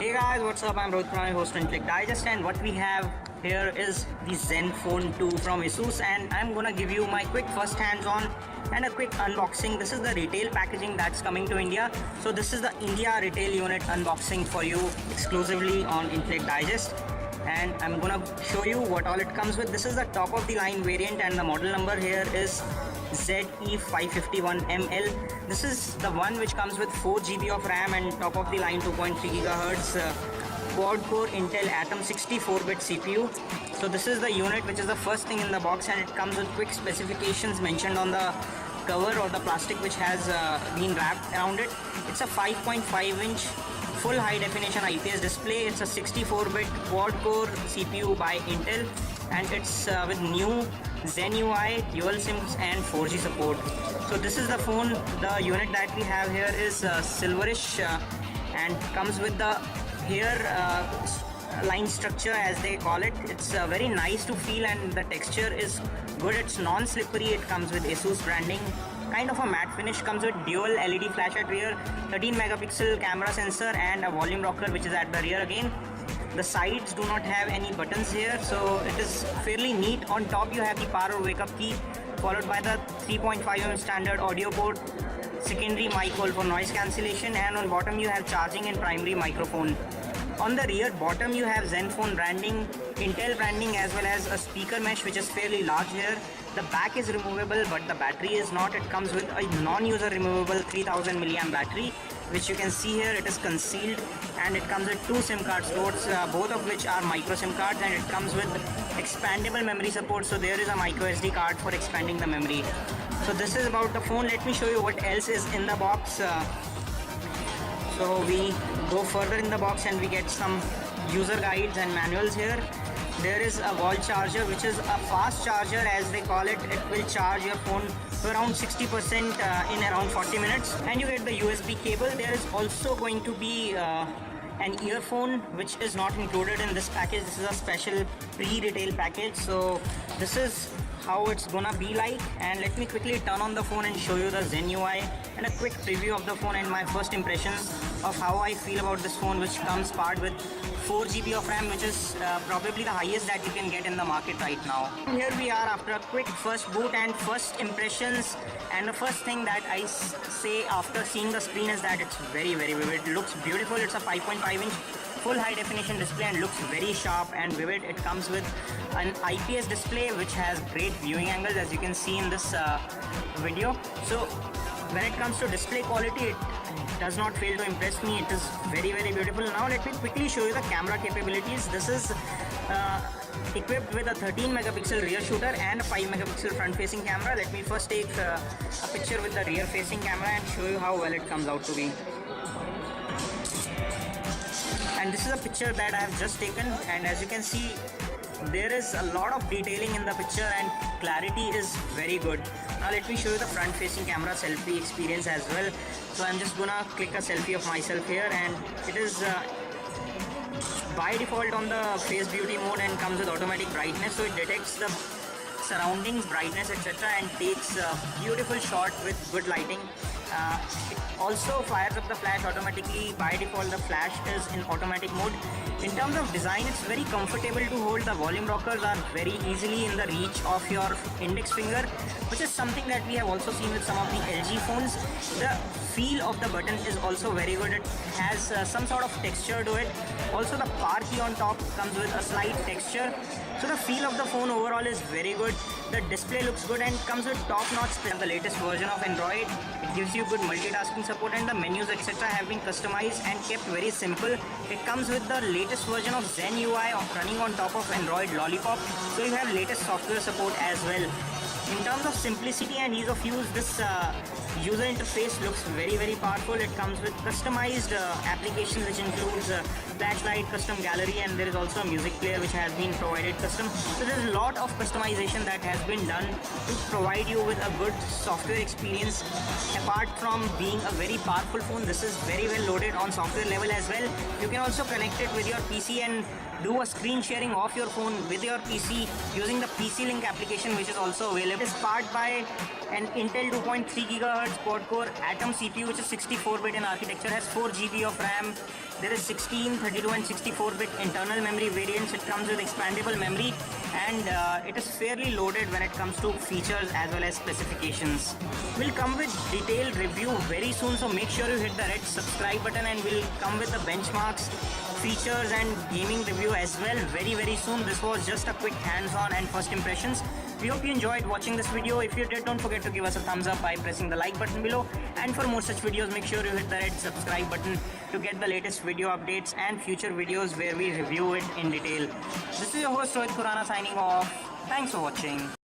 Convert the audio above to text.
Hey guys, what's up? I'm Rohit Pranay, host and Click Digest, and what we have here is the Zenfone 2 from ASUS, and I'm gonna give you my quick first hands-on and a quick unboxing. This is the retail packaging that's coming to India. So this is the India retail unit unboxing for you exclusively on Click Digest, and I'm gonna show you what all it comes with. This is the top of the line variant, and the model number here is ZE551ML. This is the one which comes with 4 GB of RAM and top of the line 2.3 GHz quad core Intel Atom 64-bit CPU. So this is the unit which is the first thing in the box, and it comes with quick specifications mentioned on the cover or the plastic which has been wrapped around it. It's a 5.5-inch full high definition IPS display. It's a 64-bit quad core CPU by Intel, and it's with new Zen UI, dual SIMs and 4G support. So this is the phone. The unit that we have here is silverish and comes with the hair line structure as they call it. It's very nice to feel, and the texture is good. It's non-slippery. It comes with ASUS branding, kind of a matte finish. Comes with dual LED flash at rear, 13 megapixel camera sensor and a volume rocker which is at the rear again. The sides do not have any buttons here, so it is fairly neat. On top you have the power wake up key, followed by the 3.5mm standard audio port, secondary mic hole for noise cancellation, and on bottom you have charging and primary microphone. On the rear bottom you have Zenfone branding, Intel branding, as well as a speaker mesh which is fairly large here. The back is removable but the battery is not. It comes with a non-user removable 3000 mAh battery, which you can see here. It is concealed, and it comes with 2 SIM card slots, both of which are micro SIM cards, and it comes with expandable memory support. So there is a micro SD card for expanding the memory. So this is about the phone. Let me show you what else is in the box. So we go further in the box and we get some user guides and manuals here. There is a wall charger, which is a fast charger as they call it. It will charge your phone to around 60% in around 40 minutes, and you get the USB cable. There is also going to be an earphone which is not included in this package. This is a special pre-retail package, so this is how it's gonna be like. And let me quickly turn on the phone and show you the Zen UI and a quick preview of the phone and my first impressions of how I feel about this phone, which comes paired with 4 GB of RAM, which is probably the highest that you can get in the market right now. Here we are after a quick first boot and first impressions, and the first thing that I say after seeing the screen is that it's very vivid. It looks beautiful. It's a 5.5-inch full high definition display and looks very sharp and vivid. It comes with an IPS display which has great viewing angles, as you can see in this video. So when it comes to display quality, it does not fail to impress me. It is very beautiful. Now let me quickly show you the camera capabilities. This is equipped with a 13 megapixel rear shooter and a 5 megapixel front facing camera. Let me first take a picture with the rear facing camera and show you how well it comes out to be. And this is a picture that I have just taken, and as you can see, there is a lot of detailing in the picture and clarity is very good. Now let me show you the front facing camera selfie experience as well. So I'm just gonna click a selfie of myself here, and it is by default on the face beauty mode and comes with automatic brightness, so it detects the surroundings, brightness, etc., and takes a beautiful shot with good lighting. It also fires up the flash automatically. By default the flash is in automatic mode. In terms of design, it's very comfortable to hold. The volume rockers are very easily in the reach of your index finger, which is something that we have also seen with some of the LG phones. The feel of the button is also very good. It has some sort of texture to it. Also the power key on top comes with a slight texture. So the feel of the phone overall is very good. The display looks good and comes with top-notch the latest version of Android. It gives you good multitasking support, and the menus etc. have been customized and kept very simple. It comes with the latest version of Zen UI running on top of Android Lollipop, so you have latest software support as well. In terms of simplicity and ease of use, this user interface looks very powerful. It comes with customized applications which includes flashlight, custom gallery, and there is also a music player which has been provided custom. So there is a lot of customization that has been done to provide you with a good software experience. Apart from being a very powerful phone, this is very well loaded on software level as well. You can also connect it with your PC and do a screen sharing of your phone with your PC using the PC Link application, which is also available It is powered by an Intel 2.3 GHz quad-core Atom CPU, which is 64-bit in architecture, has 4 GB of RAM. There is 16, 32 and 64-bit internal memory variants. It comes with expandable memory, and it is fairly loaded when it comes to features as well as specifications. Will come with detailed review very soon, so make sure you hit the red subscribe button, and will come with the benchmarks, features and gaming review as well very soon. This was just a quick hands-on and first impressions. We hope you enjoyed watching this video. If you did, don't forget to give us a thumbs up by pressing the like button below, and for more such videos, make sure you hit the red subscribe button to get the latest video updates and future videos where we review it in detail. This is your host Rohit Khurana signing off. Thanks for watching.